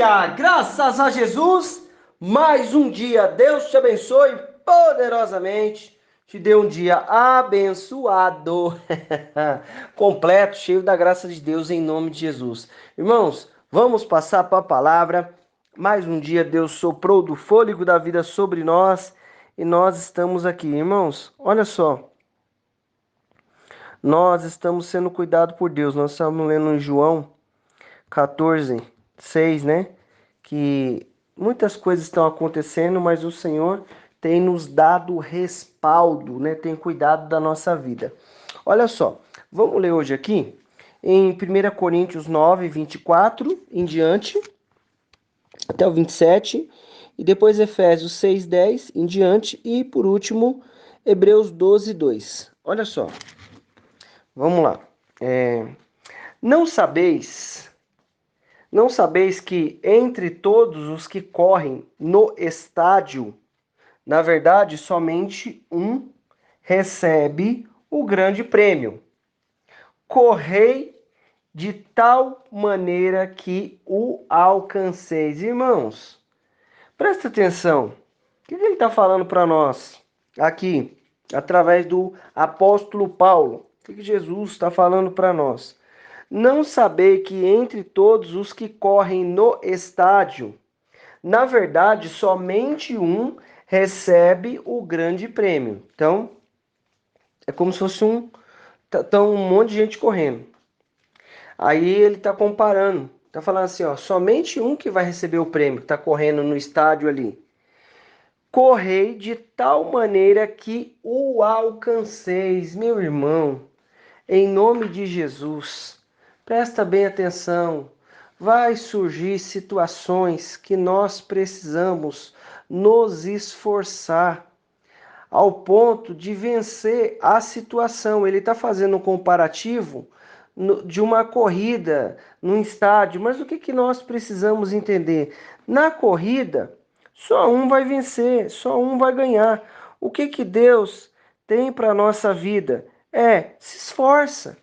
Aleluia! Graças a Jesus, mais um dia. Deus te abençoe poderosamente. Te dê um dia abençoado, completo, cheio da graça de Deus, em nome de Jesus. Irmãos, vamos passar para a palavra. Mais um dia Deus soprou do fôlego da vida sobre nós e nós estamos aqui. Irmãos, olha só. Nós estamos sendo cuidados por Deus. Nós estamos lendo em João 14:6, né? Que muitas coisas estão acontecendo, mas o Senhor tem nos dado respaldo, né? Tem cuidado da nossa vida. Olha só, vamos ler hoje aqui em 1 Coríntios 9:24 em diante, até o 27, e depois Efésios 6:10 em diante, e por último, Hebreus 12:2. Olha só, vamos lá. Não sabeis Não sabeis que entre todos os que correm no estádio, na verdade, somente um recebe o grande prêmio? Correi de tal maneira que o alcanceis. Irmãos, presta atenção. O que ele está falando para nós aqui, através do apóstolo Paulo? O que Jesus está falando para nós? Não saber que entre todos os que correm no estádio, na verdade, somente um recebe o grande prêmio. Então, é como se fosse um monte de gente correndo. Aí ele está comparando, está falando assim, ó, somente um que vai receber o prêmio, que está correndo no estádio ali. Correi de tal maneira que o alcanceis, meu irmão, em nome de Jesus. Presta bem atenção. Vai surgir situações que nós precisamos nos esforçar ao ponto de vencer a situação. Ele está fazendo um comparativo de uma corrida num estádio, mas o que nós precisamos entender? Na corrida, só um vai vencer, só um vai ganhar. O que Deus tem para a nossa vida? Se esforça.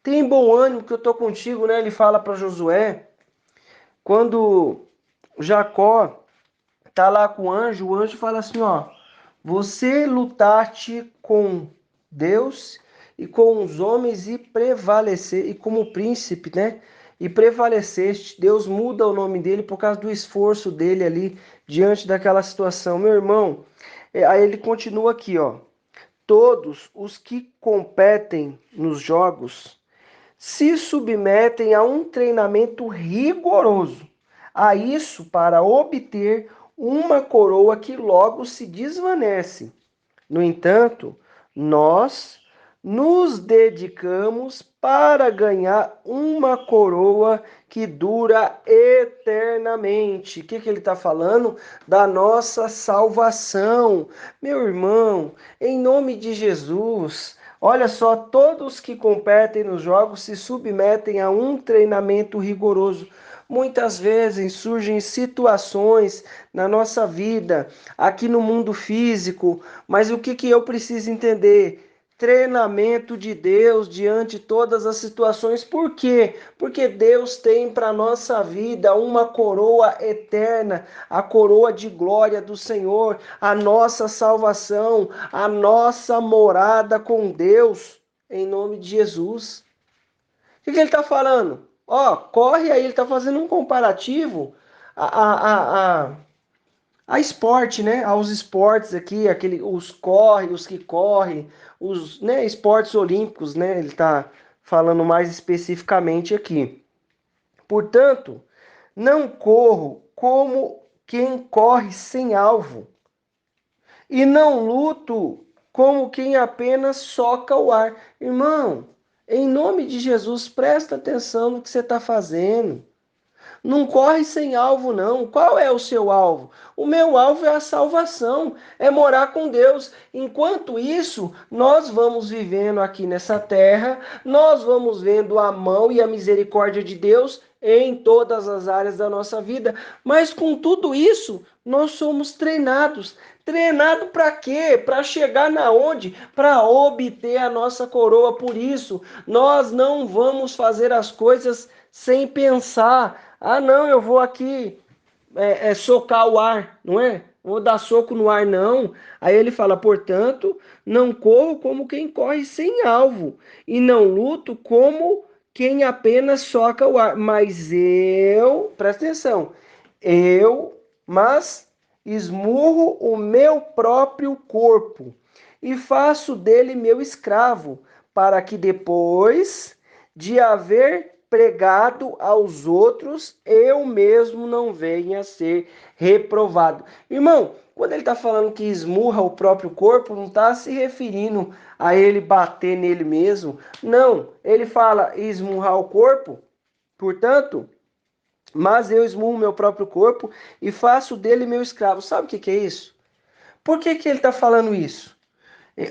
Tem bom ânimo que eu estou contigo, né? Ele fala para Josué. Quando Jacó tá lá com o anjo fala assim, ó, você lutaste com Deus e com os homens e prevalecer, e como príncipe, né? E prevaleceste. Deus muda o nome dele por causa do esforço dele ali diante daquela situação. Meu irmão, aí ele continua aqui, ó. Todos os que competem nos jogos se submetem a um treinamento rigoroso. A isso para obter uma coroa que logo se desvanece. No entanto, nós nos dedicamos para ganhar uma coroa que dura eternamente. O que ele está falando? Da nossa salvação. Meu irmão, em nome de Jesus, olha só, todos que competem nos jogos se submetem a um treinamento rigoroso. Muitas vezes surgem situações na nossa vida, aqui no mundo físico, mas o que eu preciso entender? Treinamento de Deus diante de todas as situações. Por quê? Porque Deus tem para a nossa vida uma coroa eterna, a coroa de glória do Senhor, a nossa salvação, a nossa morada com Deus, em nome de Jesus. O que ele está falando? Ó, corre aí, ele está fazendo um comparativo a esporte, né? Aos esportes aqui, os que correm, os, né, esportes olímpicos, né? Ele está falando mais especificamente aqui. Portanto, não corro como quem corre sem alvo, e não luto como quem apenas soca o ar. Irmão, em nome de Jesus, presta atenção no que você está fazendo. Não corre sem alvo, não. Qual é o seu alvo? O meu alvo é a salvação, é morar com Deus. Enquanto isso, nós vamos vivendo aqui nessa terra, nós vamos vendo a mão e a misericórdia de Deus em todas as áreas da nossa vida. Mas com tudo isso, nós somos treinados. Treinado para quê? Para chegar na onde? Para obter a nossa coroa. Por isso, nós não vamos fazer as coisas sem pensar. Ah, não, eu vou aqui socar o ar, não é? Vou dar soco no ar, não. Aí ele fala, portanto, não corro como quem corre sem alvo, e não luto como quem apenas soca o ar. Mas eu, presta atenção, mas esmurro o meu próprio corpo e faço dele meu escravo, para que depois de haver pregado aos outros, eu mesmo não venha a ser reprovado. Irmão, quando ele está falando que esmurra o próprio corpo, não está se referindo a ele bater nele mesmo. Não, ele fala esmurrar o corpo, portanto, mas eu esmurro meu próprio corpo e faço dele meu escravo. Sabe o que que é isso? Por que que ele está falando isso?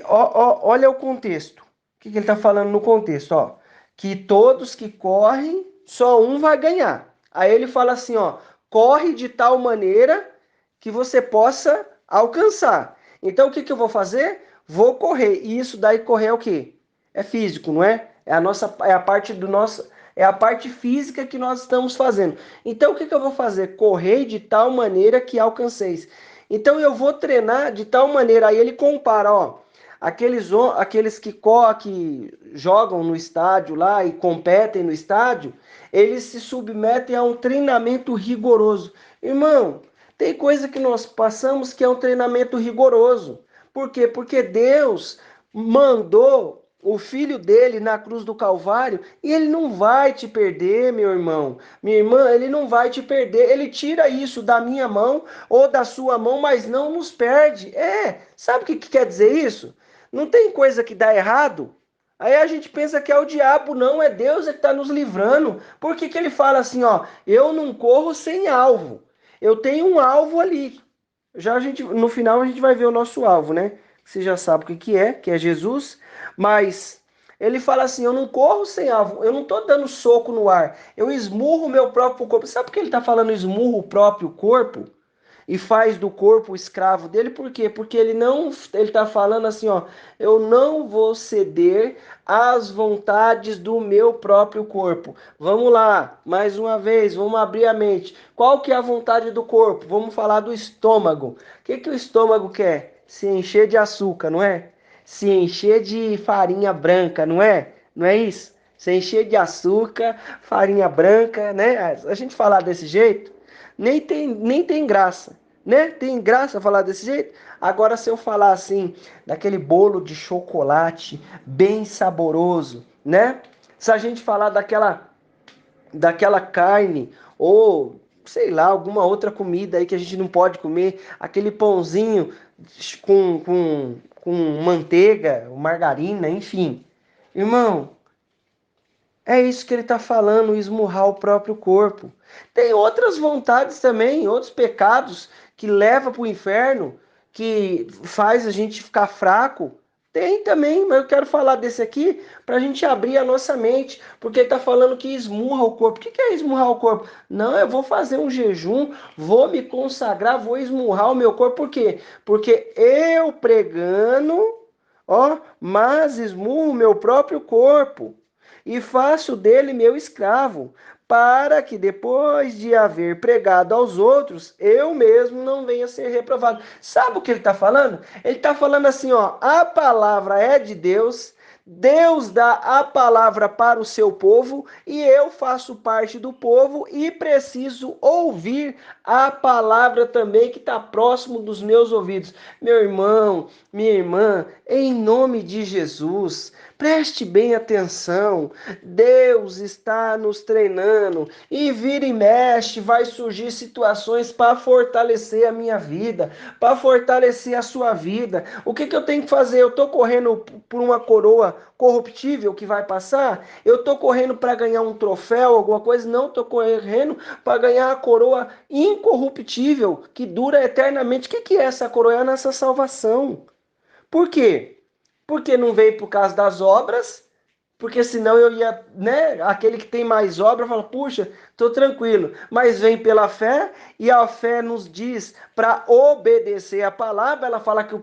Olha o contexto. O que que ele está falando no contexto? Ó, que todos que correm, só um vai ganhar. Aí ele fala assim, ó, corre de tal maneira que você possa alcançar. Então o que que eu vou fazer? Vou correr. E isso daí correr é o quê? É físico, não é? É a parte do nosso, é a parte física que nós estamos fazendo. Então o que que eu vou fazer? Correr de tal maneira que alcanceis. Então eu vou treinar de tal maneira. Aí ele compara, ó, aqueles que jogam no estádio lá e competem no estádio, eles se submetem a um treinamento rigoroso. Irmão, tem coisa que nós passamos que é um treinamento rigoroso. Por quê? Porque Deus mandou o filho dele na cruz do Calvário e ele não vai te perder, meu irmão. Minha irmã, ele não vai te perder. Ele tira isso da minha mão ou da sua mão, mas não nos perde. Sabe o que quer dizer isso? Não tem coisa que dá errado. Aí a gente pensa que é o diabo, não, é Deus que está nos livrando. Por que que ele fala assim, ó, eu não corro sem alvo. Eu tenho um alvo ali. Já no final a gente vai ver o nosso alvo, né? Você já sabe o que é Jesus, mas ele fala assim, eu não corro sem alvo, eu não estou dando soco no ar, eu esmurro o meu próprio corpo. Sabe por que ele está falando esmurro o próprio corpo? E faz do corpo o escravo dele, por quê? Porque ele está falando assim, ó, eu não vou ceder às vontades do meu próprio corpo. Vamos lá, mais uma vez, vamos abrir a mente. Qual que é a vontade do corpo? Vamos falar do estômago. O que que o estômago quer? Se encher de açúcar, não é? Se encher de farinha branca, não é? Não é isso? Se encher de açúcar, farinha branca, né? A gente falar desse jeito, nem tem graça, né? Tem graça falar desse jeito? Agora, se eu falar assim, daquele bolo de chocolate bem saboroso, né? Se a gente falar daquela carne ou sei lá, alguma outra comida aí que a gente não pode comer, aquele pãozinho com manteiga, margarina, enfim. Irmão, é isso que ele está falando, esmurrar o próprio corpo. Tem outras vontades também, outros pecados que levam para o inferno, que faz a gente ficar fraco. Tem também, mas eu quero falar desse aqui para a gente abrir a nossa mente, porque ele está falando que esmurra o corpo. O que é esmurrar o corpo? Não, eu vou fazer um jejum, vou me consagrar, vou esmurrar o meu corpo. Por quê? Porque eu pregando, ó, mas esmurro o meu próprio corpo e faço dele meu escravo, para que depois de haver pregado aos outros, eu mesmo não venha a ser reprovado. Sabe o que ele está falando? Ele está falando assim, ó, a palavra é de Deus, Deus dá a palavra para o seu povo e eu faço parte do povo e preciso ouvir a palavra também que está próximo dos meus ouvidos. Meu irmão, minha irmã, em nome de Jesus, preste bem atenção. Deus está nos treinando e vira e mexe, vai surgir situações para fortalecer a minha vida, para fortalecer a sua vida. O que que eu tenho que fazer? Eu estou correndo por uma coroa corruptível que vai passar? Eu estou correndo para ganhar um troféu, alguma coisa? Não, estou correndo para ganhar a coroa incorruptível que dura eternamente. O que que é essa coroa? É a nossa salvação. Por quê? Porque não veio por causa das obras, porque senão eu ia, né? Aquele que tem mais obra fala, puxa, estou tranquilo. Mas vem pela fé e a fé nos diz para obedecer a palavra. Ela fala que o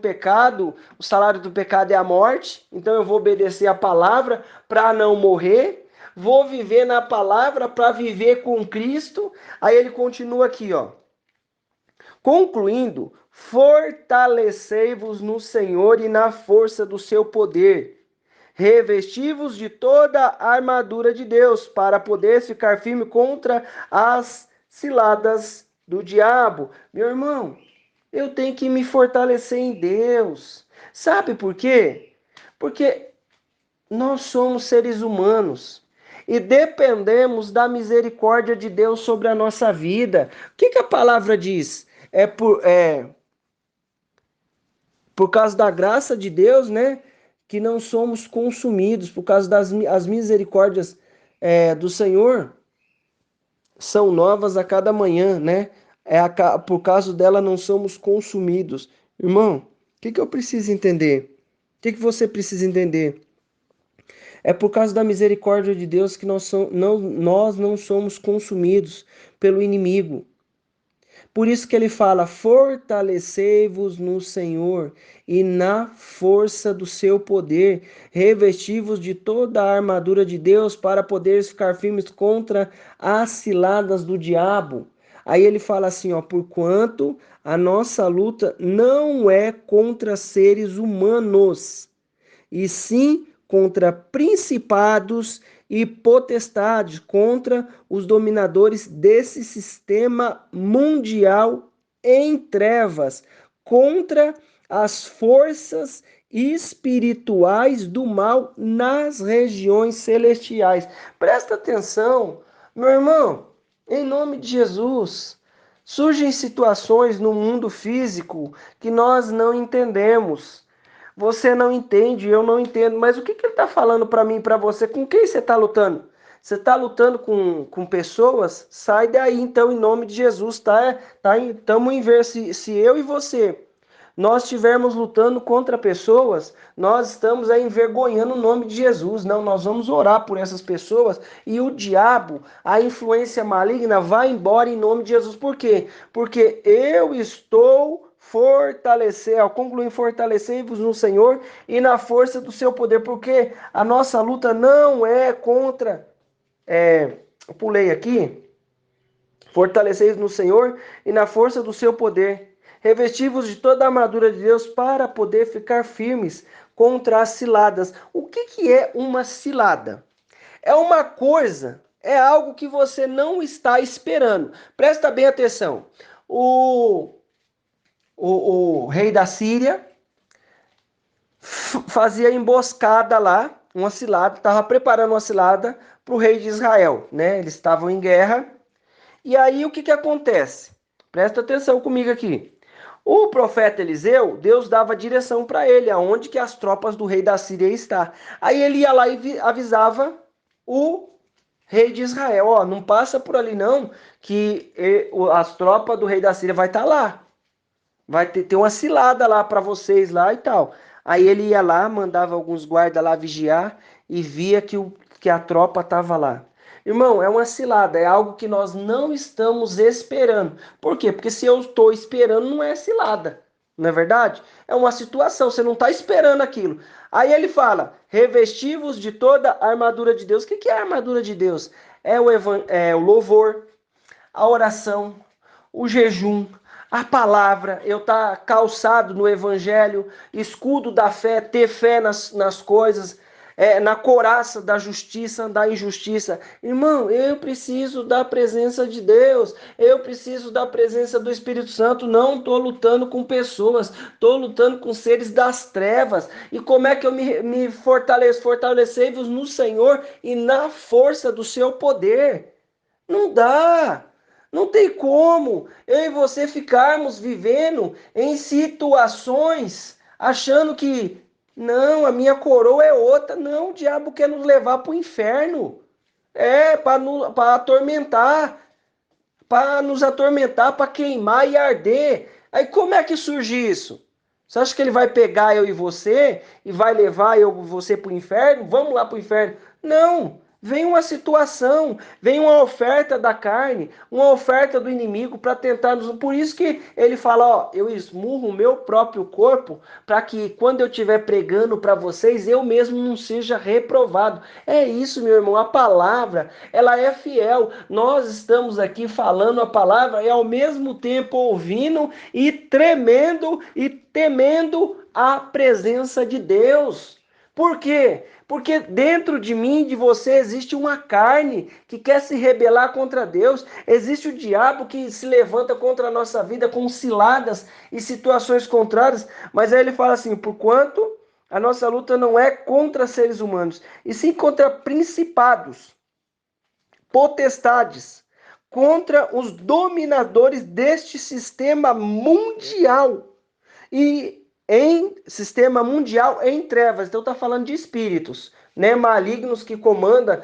salário do pecado é a morte. Então eu vou obedecer a palavra para não morrer. vou viver na palavra para viver com Cristo. Aí ele continua aqui, ó. Concluindo, fortalecei-vos no Senhor e na força do seu poder. Revesti-vos de toda a armadura de Deus, para poder ficar firme contra as ciladas do diabo. Meu irmão, eu tenho que me fortalecer em Deus. Sabe por quê? Porque nós somos seres humanos e dependemos da misericórdia de Deus sobre a nossa vida. O que a palavra diz? Por causa da graça de Deus, né? Que não somos consumidos, por causa das as misericórdias do Senhor são novas a cada manhã, né? Por causa dela não somos consumidos. Irmão, o que eu preciso entender? O que você precisa entender? É por causa da misericórdia de Deus que nós não somos consumidos pelo inimigo. Por isso que ele fala: fortalecei-vos no Senhor e na força do seu poder, revesti-vos de toda a armadura de Deus para poderes ficar firmes contra as ciladas do diabo. Aí ele fala assim, ó: porquanto a nossa luta não é contra seres humanos, e sim contra principados e potestades, contra os dominadores desse sistema mundial em trevas, contra as forças espirituais do mal nas regiões celestiais. Presta atenção, meu irmão, em nome de Jesus. Surgem situações no mundo físico que nós não entendemos. Você não entende, eu não entendo. Mas o que ele está falando para mim e para você? Com quem você está lutando? Você está lutando com pessoas? Sai daí, então, em nome de Jesus, tá? Estamos em ver se eu e você nós estivermos lutando contra pessoas, nós estamos aí envergonhando o nome de Jesus. Não, nós vamos orar por essas pessoas e o diabo, a influência maligna, vai embora em nome de Jesus. Por quê? Porque eu estou ao concluir, fortalecei-vos no Senhor e na força do seu poder, porque a nossa luta não é contra, eu pulei aqui, fortalecei-vos no Senhor e na força do seu poder, revesti-vos de toda a armadura de Deus para poder ficar firmes contra as ciladas. O que é uma cilada? É uma coisa, é algo que você não está esperando. Presta bem atenção. O rei da Síria fazia emboscada lá, uma cilada, estava preparando uma cilada para o rei de Israel, né? Eles estavam em guerra. E aí o que acontece? Presta atenção comigo aqui. O profeta Eliseu, Deus dava direção para ele, aonde que as tropas do rei da Síria estão. Aí ele ia lá e avisava o rei de Israel: ó, não passa por ali não, que as tropas do rei da Síria vai estar lá. Vai ter uma cilada lá para vocês lá e tal. Aí ele ia lá, mandava alguns guardas lá vigiar e via que a tropa estava lá. Irmão, é uma cilada, é algo que nós não estamos esperando. Por quê? Porque se eu estou esperando, não é cilada. Não é verdade? É uma situação, você não está esperando aquilo. Aí ele fala: revesti-vos de toda a armadura de Deus. O que é a armadura de Deus? É o louvor, a oração, o jejum, a palavra, eu estar calçado no evangelho, escudo da fé, ter fé nas coisas, na couraça da justiça, da injustiça. Irmão, eu preciso da presença de Deus, eu preciso da presença do Espírito Santo. Não estou lutando com pessoas, estou lutando com seres das trevas. E como é que eu me fortaleço? Fortalecei-vos no Senhor e na força do seu poder. Não dá. Não tem como eu e você ficarmos vivendo em situações achando que não, a minha coroa é outra. Não, o diabo quer nos levar para o inferno. Para atormentar, para nos atormentar, para queimar e arder. Aí como é que surge isso? Você acha que ele vai pegar eu e você e vai levar eu e você para o inferno? Vamos lá para o inferno. Não. Vem uma situação, vem uma oferta da carne, uma oferta do inimigo para tentar nos... Por isso que ele fala, ó, eu esmurro o meu próprio corpo para que quando eu estiver pregando para vocês, eu mesmo não seja reprovado. É isso, meu irmão, a palavra, ela é fiel. Nós estamos aqui falando a palavra e ao mesmo tempo ouvindo e tremendo e temendo a presença de Deus. Por quê? Porque dentro de mim e de você existe uma carne que quer se rebelar contra Deus. Existe o diabo que se levanta contra a nossa vida com ciladas e situações contrárias. Mas aí ele fala assim, porquanto a nossa luta não é contra seres humanos, e sim contra principados, potestades, contra os dominadores deste sistema mundial. E em sistema mundial em trevas. Então está falando de espíritos, né, malignos que comanda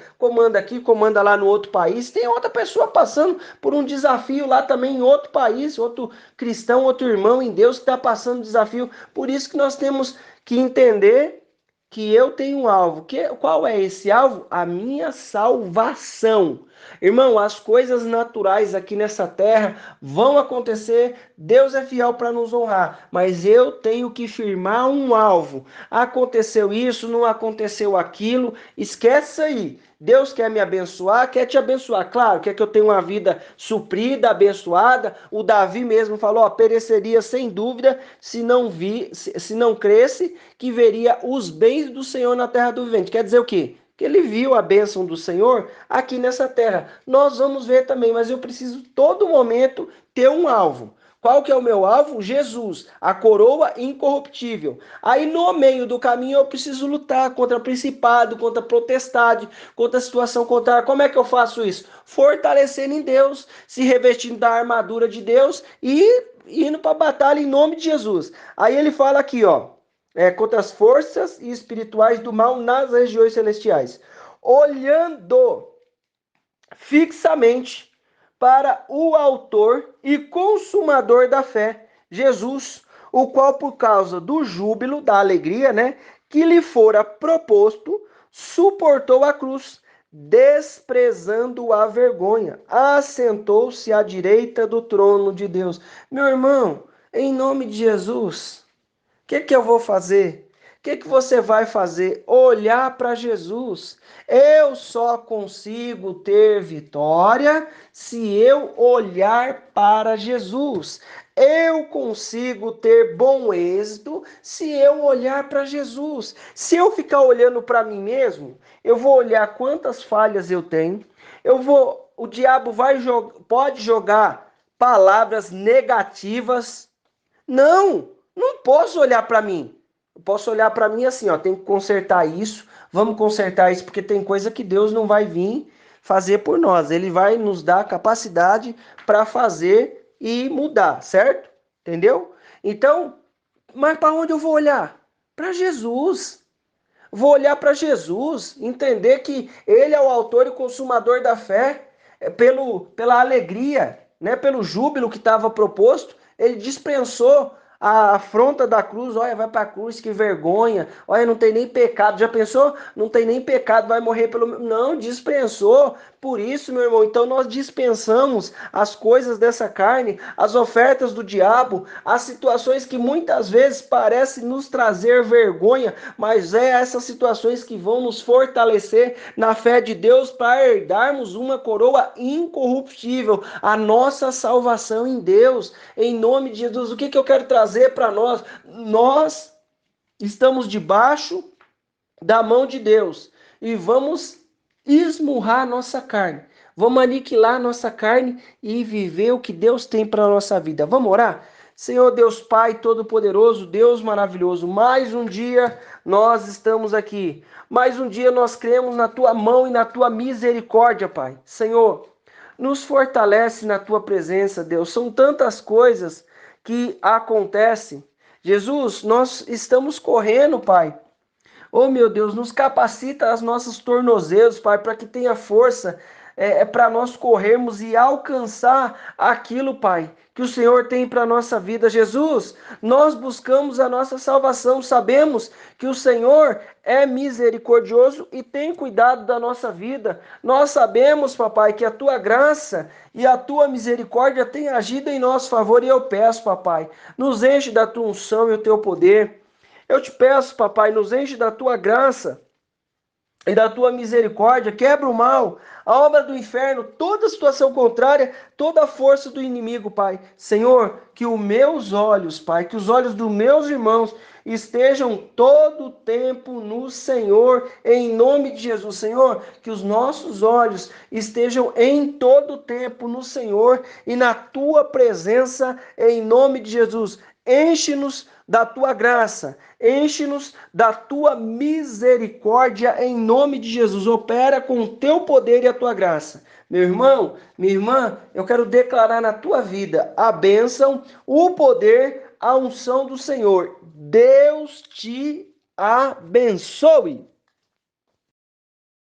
aqui, comanda lá no outro país. Tem outra pessoa passando por um desafio lá também em outro país, outro cristão, outro irmão em Deus que está passando desafio. Por isso que nós temos que entender que eu tenho um alvo. Qual é esse alvo? A minha salvação. Irmão, as coisas naturais aqui nessa terra vão acontecer, Deus é fiel para nos honrar, mas eu tenho que firmar um alvo. Aconteceu isso, não aconteceu aquilo, esquece isso aí. Deus quer me abençoar, quer te abençoar. Claro, quer que eu tenha uma vida suprida, abençoada. O Davi mesmo falou, ó, pereceria sem dúvida se não cresce, que veria os bens do Senhor na terra do vivente. Quer dizer o quê? Que ele viu a bênção do Senhor aqui nessa terra. Nós vamos ver também, mas eu preciso todo momento ter um alvo. Qual que é o meu alvo? Jesus, a coroa incorruptível. Aí no meio do caminho eu preciso lutar contra principado, contra potestade, contra a situação contrária. Como é que eu faço isso? Fortalecendo em Deus, se revestindo da armadura de Deus e indo para a batalha em nome de Jesus. Aí ele fala aqui, ó, contra as forças espirituais do mal nas regiões celestiais, olhando fixamente para o autor e consumador da fé, Jesus, o qual por causa do júbilo, da alegria, né, que lhe fora proposto, suportou a cruz, desprezando a vergonha, assentou-se à direita do trono de Deus. Meu irmão, em nome de Jesus, que eu vou fazer? O que você vai fazer? Olhar para Jesus. Eu só consigo ter vitória se eu olhar para Jesus. Eu consigo ter bom êxito se eu olhar para Jesus. Se eu ficar olhando para mim mesmo, eu vou olhar quantas falhas eu tenho. O diabo pode jogar palavras negativas. Não posso olhar para mim. Eu posso olhar para mim assim, ó, tem que consertar isso, vamos consertar isso, porque tem coisa que Deus não vai vir fazer por nós. Ele vai nos dar capacidade para fazer e mudar, certo? Entendeu? Então, mas para onde eu vou olhar? Para Jesus. Vou olhar para Jesus, entender que Ele é o autor e consumador da fé, pela alegria, né, pelo júbilo que estava proposto, Ele dispensou a afronta da cruz. Olha, vai para a cruz, que vergonha. Olha, não tem nem pecado. Já pensou? Não tem nem pecado, vai morrer pelo... Não, dispensou. Por isso, meu irmão, então nós dispensamos as coisas dessa carne, as ofertas do diabo, as situações que muitas vezes parecem nos trazer vergonha, mas é essas situações que vão nos fortalecer na fé de Deus para herdarmos uma coroa incorruptível, a nossa salvação em Deus, em nome de Jesus. O que eu quero trazer para nós? Nós estamos debaixo da mão de Deus e vamos esmurrar a nossa carne. Vamos aniquilar a nossa carne e viver o que Deus tem para a nossa vida. Vamos orar? Senhor Deus Pai Todo-Poderoso, Deus maravilhoso, mais um dia nós estamos aqui. Mais um dia nós cremos na Tua mão e na Tua misericórdia, Pai. Senhor, nos fortalece na Tua presença, Deus. São tantas coisas que acontecem. Jesus, nós estamos correndo, Pai. Oh, meu Deus, nos capacita as nossos tornozelos, Pai, para que tenha força para nós corrermos e alcançar aquilo, Pai, que o Senhor tem para a nossa vida. Jesus, nós buscamos a nossa salvação, sabemos que o Senhor é misericordioso e tem cuidado da nossa vida. Nós sabemos, papai, que a tua graça e a tua misericórdia têm agido em nosso favor, e eu peço, papai, nos enche da tua unção e o teu poder. Eu te peço, papai, nos enche da tua graça e da tua misericórdia, quebra o mal, a obra do inferno, toda situação contrária, toda a força do inimigo, Pai. Senhor, que os meus olhos, Pai, que os olhos dos meus irmãos estejam todo o tempo no Senhor, em nome de Jesus. Senhor, que os nossos olhos estejam em todo o tempo no Senhor e na tua presença, em nome de Jesus. Enche-nos da tua graça, enche-nos da tua misericórdia, em nome de Jesus. Opera com o teu poder e a tua graça. Meu irmão, minha irmã, eu quero declarar na tua vida a bênção, o poder, a unção do Senhor. Deus te abençoe.